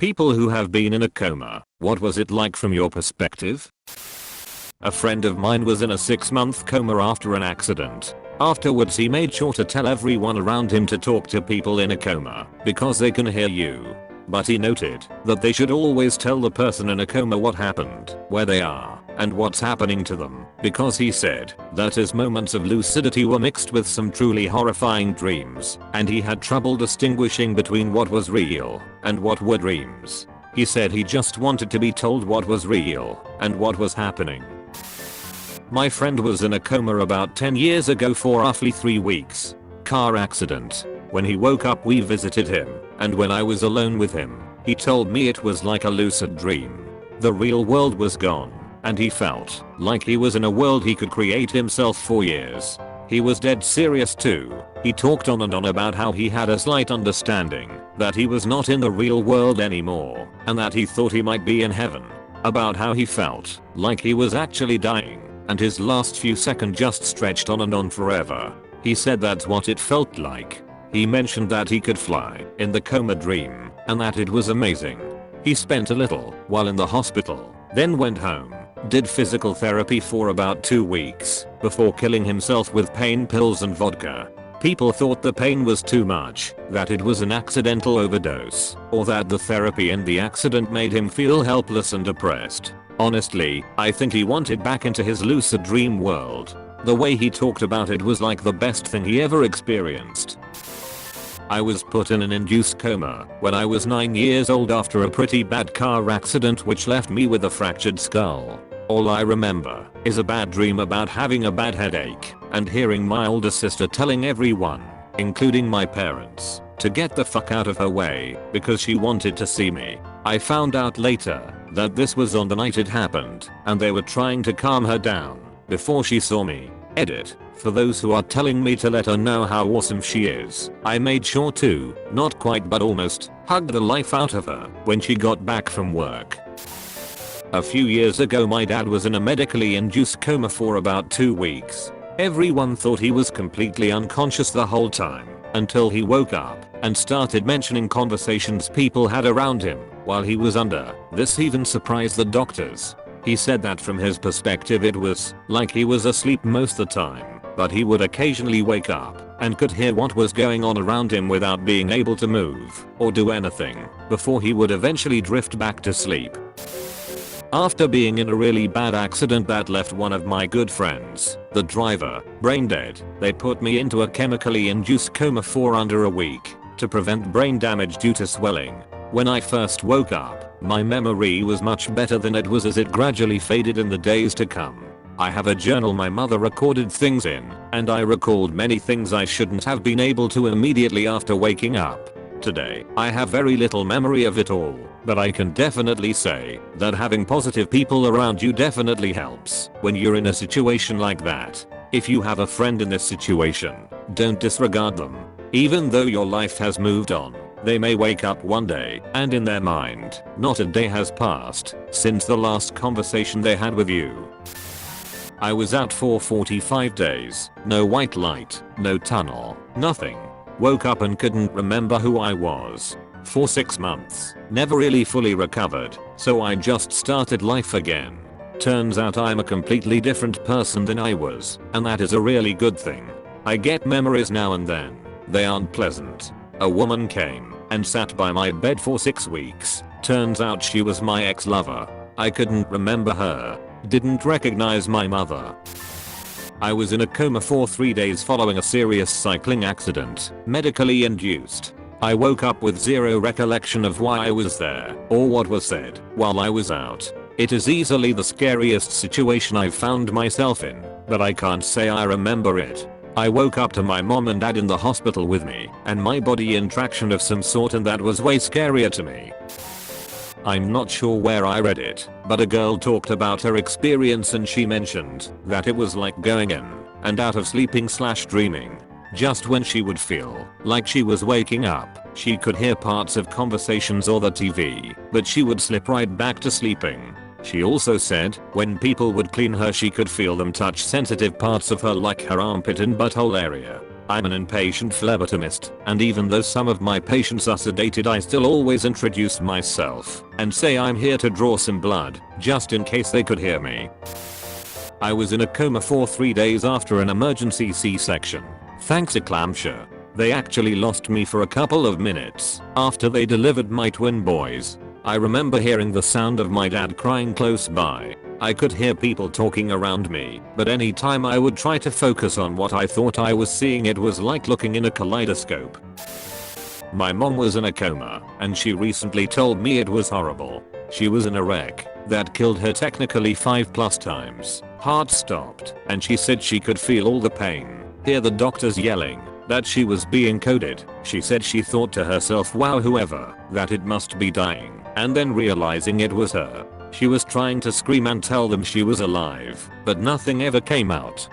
People who have been in a coma, what was it like from your perspective? A friend of mine was in a 6-month coma after an accident. Afterwards he made sure to tell everyone around him to talk to people in a coma because they can hear you. But he noted that they should always tell the person in a coma what happened, where they are, and what's happening to them, because he said that his moments of lucidity were mixed with some truly horrifying dreams, and he had trouble distinguishing between what was real and what were dreams. He said he just wanted to be told what was real and what was happening. My friend was in a coma about 10 years ago for roughly 3 weeks. Car accident. When he woke up we visited him, and when I was alone with him, he told me it was like a lucid dream. The real world was gone, and he felt like he was in a world he could create himself for years. He was dead serious too. He talked on and on about how he had a slight understanding that he was not in the real world anymore, and that he thought he might be in heaven. About how he felt like he was actually dying, and his last few seconds just stretched on and on forever. He said that's what it felt like. He mentioned that he could fly in the coma dream, and that it was amazing. He spent a little while in the hospital, then went home, did physical therapy for about 2 weeks, before killing himself with pain pills and vodka. People thought the pain was too much, that it was an accidental overdose, or that the therapy and the accident made him feel helpless and depressed. Honestly, I think he wanted back into his lucid dream world. The way he talked about it was like the best thing he ever experienced. I was put in an induced coma when I was 9 years old after a pretty bad car accident which left me with a fractured skull. All I remember is a bad dream about having a bad headache and hearing my older sister telling everyone, including my parents, to get the fuck out of her way because she wanted to see me. I found out later that this was on the night it happened and they were trying to calm her down before she saw me. Edit. For those who are telling me to let her know how awesome she is, I made sure to, not quite but almost, hug the life out of her when she got back from work. A few years ago my dad was in a medically induced coma for about 2 weeks. Everyone thought he was completely unconscious the whole time, until he woke up and started mentioning conversations people had around him while he was under. This even surprised the doctors. He said that from his perspective it was like he was asleep most of the time, but he would occasionally wake up and could hear what was going on around him without being able to move or do anything, before he would eventually drift back to sleep. After being in a really bad accident that left one of my good friends, the driver, brain dead, they put me into a chemically induced coma for under a week to prevent brain damage due to swelling. When I first woke up, my memory was much better than it was as it gradually faded in the days to come. I have a journal my mother recorded things in, and I recalled many things I shouldn't have been able to immediately after waking up. Today, I have very little memory of it all, but I can definitely say that having positive people around you definitely helps when you're in a situation like that. If you have a friend in this situation, don't disregard them. Even though your life has moved on, they may wake up one day and in their mind, not a day has passed since the last conversation they had with you. I was out for 45 days, no white light, no tunnel, nothing. Woke up and couldn't remember who I was. For 6 months, never really fully recovered, so I just started life again. Turns out I'm a completely different person than I was, and that is a really good thing. I get memories now and then. They aren't pleasant. A woman came and sat by my bed for 6 weeks. Turns out she was my ex-lover. I couldn't remember her. Didn't recognize my mother. I was in a coma for 3 days following a serious cycling accident, medically induced. I woke up with zero recollection of why I was there or what was said while I was out. It is easily the scariest situation I've found myself in, but I can't say I remember it. I woke up to my mom and dad in the hospital with me and my body in traction of some sort, and that was way scarier to me. I'm not sure where I read it, but a girl talked about her experience and she mentioned that it was like going in and out of sleeping/dreaming. Just when she would feel like she was waking up, she could hear parts of conversations or the TV, but she would slip right back to sleeping. She also said when people would clean her she could feel them touch sensitive parts of her like her armpit and butthole area. I'm an inpatient phlebotomist, and even though some of my patients are sedated, I still always introduce myself and say I'm here to draw some blood, just in case they could hear me. I was in a coma for 3 days after an emergency C-section. Thanks eclampsia. They actually lost me for a couple of minutes after they delivered my twin boys. I remember hearing the sound of my dad crying close by. I could hear people talking around me, but any time I would try to focus on what I thought I was seeing, it was like looking in a kaleidoscope. My mom was in a coma, and she recently told me it was horrible. She was in a wreck that killed her technically 5+ times. Heart stopped, and she said she could feel all the pain, hear the doctors yelling that she was being coded. She said she thought to herself, wow, whoever that it must be dying, and then realizing it was her. She was trying to scream and tell them she was alive, but nothing ever came out.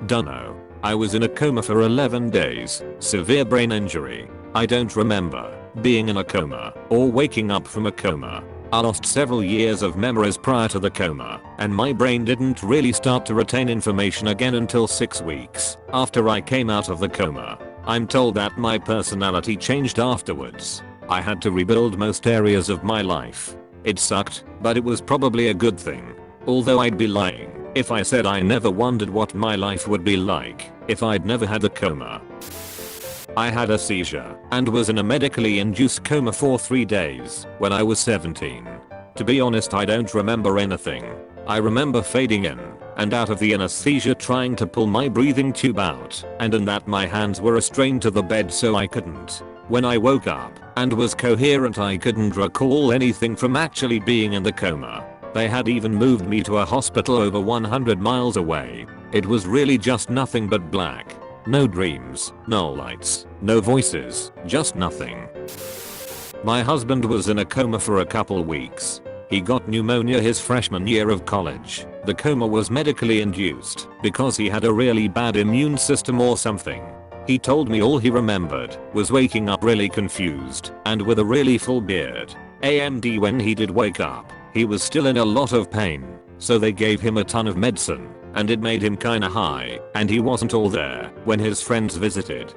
Dunno. I was in a coma for 11 days, severe brain injury. I don't remember being in a coma or waking up from a coma. I lost several years of memories prior to the coma, and my brain didn't really start to retain information again until 6 weeks after I came out of the coma. I'm told that my personality changed afterwards. I had to rebuild most areas of my life. It sucked, but it was probably a good thing. Although I'd be lying if I said I never wondered what my life would be like if I'd never had the coma. I had a seizure and was in a medically induced coma for 3 days when I was 17. To be honest, I don't remember anything. I remember fading in and out of the anesthesia, trying to pull my breathing tube out, and in that my hands were restrained to the bed so I couldn't. When I woke up and was coherent, I couldn't recall anything from actually being in the coma. They had even moved me to a hospital over 100 miles away. It was really just nothing but black. No dreams, no lights, no voices, just nothing. My husband was in a coma for a couple weeks. He got pneumonia his freshman year of college. The coma was medically induced because he had a really bad immune system or something. He told me all he remembered was waking up really confused and with a really full beard. AMD when he did wake up, he was still in a lot of pain, so they gave him a ton of medicine, and it made him kinda high, and he wasn't all there when his friends visited.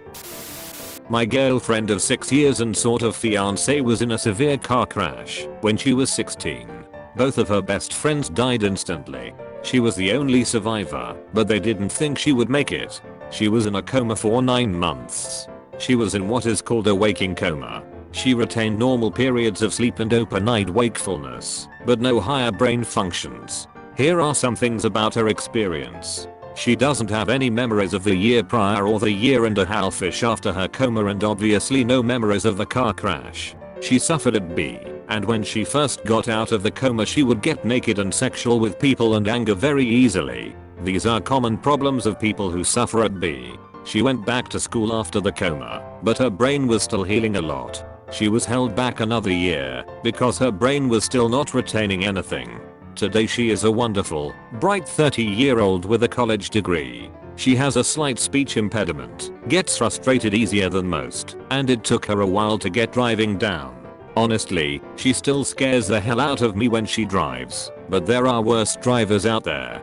My girlfriend of 6 years and sort of fiance was in a severe car crash when she was 16. Both of her best friends died instantly. She was the only survivor, but they didn't think she would make it. She was in a coma for 9 months. She was in what is called a waking coma. She retained normal periods of sleep and overnight wakefulness, but no higher brain functions. Here are some things about her experience. She doesn't have any memories of the year prior or the year and a half-ish after her coma, and obviously no memories of the car crash. She suffered at B, and when she first got out of the coma she would get naked and sexual with people and anger very easily. These are common problems of people who suffer at B. She went back to school after the coma, but her brain was still healing a lot. She was held back another year because her brain was still not retaining anything. Today she is a wonderful, bright 30-year-old with a college degree. She has a slight speech impediment, gets frustrated easier than most, and it took her a while to get driving down. Honestly, she still scares the hell out of me when she drives, but there are worse drivers out there.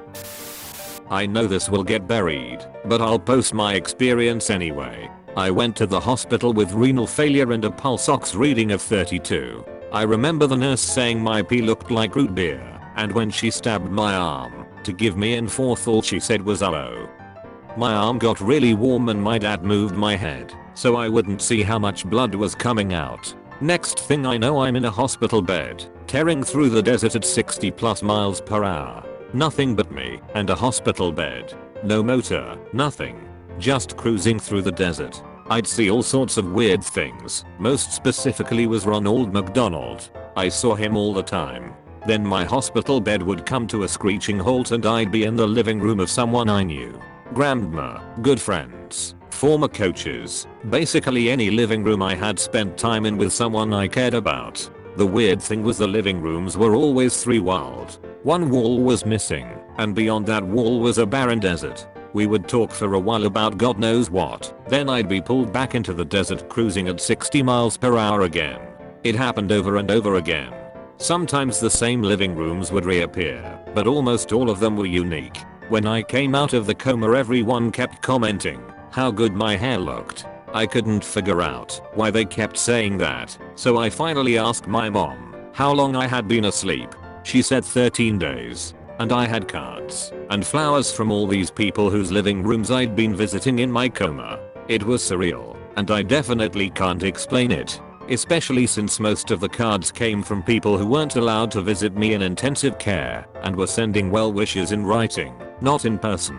I know this will get buried, but I'll post my experience anyway. I went to the hospital with renal failure and a pulse ox reading of 32. I remember the nurse saying my pee looked like root beer, and when she stabbed my arm to give me N4, all she said was "hello." My arm got really warm and my dad moved my head so I wouldn't see how much blood was coming out. Next thing I know, I'm in a hospital bed, tearing through the desert at 60+ miles per hour. Nothing but me and a hospital bed. No motor, nothing. Just cruising through the desert. I'd see all sorts of weird things. Most specifically was Ronald McDonald. I saw him all the time. Then my hospital bed would come to a screeching halt and I'd be in the living room of someone I knew. Grandma, good friends, former coaches, basically any living room I had spent time in with someone I cared about. The weird thing was the living rooms were always 3-walled. One wall was missing, and beyond that wall was a barren desert. We would talk for a while about God knows what, then I'd be pulled back into the desert cruising at 60 miles per hour again. It happened over and over again. Sometimes the same living rooms would reappear, but almost all of them were unique. When I came out of the coma everyone kept commenting how good my hair looked. I couldn't figure out why they kept saying that, so I finally asked my mom how long I had been asleep. She said 13 days. And I had cards and flowers from all these people whose living rooms I'd been visiting in my coma. It was surreal, and I definitely can't explain it. Especially since most of the cards came from people who weren't allowed to visit me in intensive care and were sending well wishes in writing, not in person.